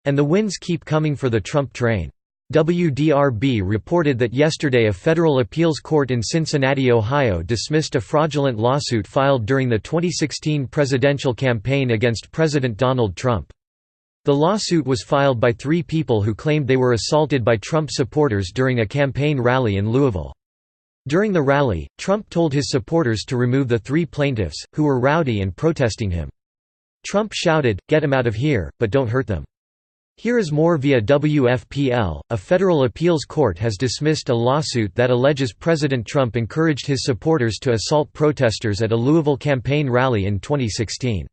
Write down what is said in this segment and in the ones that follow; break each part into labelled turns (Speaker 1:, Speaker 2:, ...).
Speaker 1: And the winds keep coming for the Trump train. WDRB reported that yesterday a federal appeals court in Cincinnati, Ohio dismissed a fraudulent lawsuit filed during the 2016 presidential campaign against President Donald Trump. The lawsuit was filed by 3 people who claimed they were assaulted by Trump supporters during a campaign rally in Louisville. During the rally, Trump told his supporters to remove the 3 plaintiffs, who were rowdy and protesting him. Trump shouted, "Get 'em out of here, but don't hurt them." Here is more via WFPL. A federal appeals court has dismissed a lawsuit that alleges President Trump encouraged his supporters to assault protesters at a Louisville campaign rally in 2016.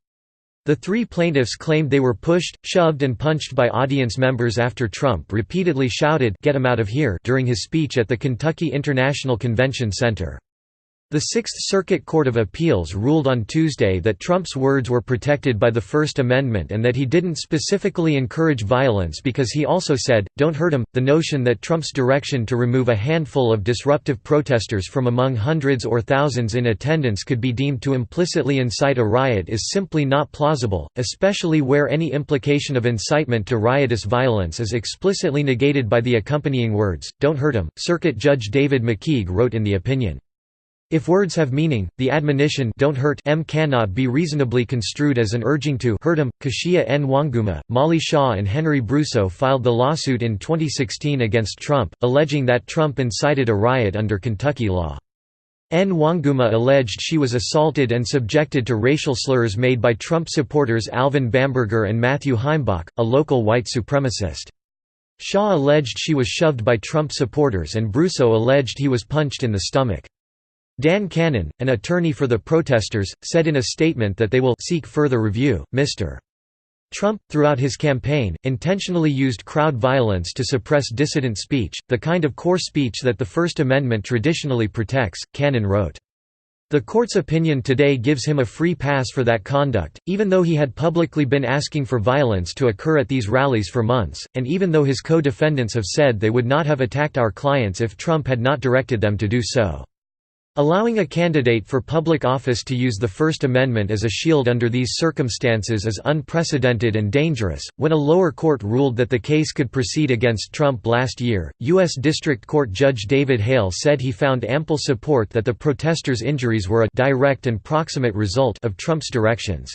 Speaker 1: The 3 plaintiffs claimed they were pushed, shoved and punched by audience members after Trump repeatedly shouted, "Get 'em out of here," during his speech at the Kentucky International Convention Center. The Sixth Circuit Court of Appeals ruled on Tuesday that Trump's words were protected by the First Amendment and that he didn't specifically encourage violence because he also said, "Don't hurt him." The notion that Trump's direction to remove a handful of disruptive protesters from among hundreds or thousands in attendance could be deemed to implicitly incite a riot is simply not plausible, especially where any implication of incitement to riotous violence is explicitly negated by the accompanying words, "Don't hurt him." Circuit Judge David McKeague wrote in the opinion, "If words have meaning, the admonition "don't hurt" cannot be reasonably construed as an urging to hurt him." Kashia Nwanguma, Molly Shaw and Henry Brusso filed the lawsuit in 2016 against Trump, alleging that Trump incited a riot under Kentucky law. Nwanguma alleged she was assaulted and subjected to racial slurs made by Trump supporters Alvin Bamberger and Matthew Heimbach, a local white supremacist. Shaw alleged she was shoved by Trump supporters and Brusso alleged he was punched in the stomach. Dan Cannon, an attorney for the protesters, said in a statement that they will seek further review. Mr. Trump, throughout his campaign, intentionally used crowd violence to suppress dissident speech, the kind of core speech that the First Amendment traditionally protects, Cannon wrote. The court's opinion today gives him a free pass for that conduct, even though he had publicly been asking for violence to occur at these rallies for months, and even though his co-defendants have said they would not have attacked our clients if Trump had not directed them to do so. Allowing a candidate for public office to use the First Amendment as a shield under these circumstances is unprecedented and dangerous. When a lower court ruled that the case could proceed against Trump last year, U.S. District Court Judge David Hale said he found ample support that the protesters' injuries were a direct and proximate result of Trump's directions.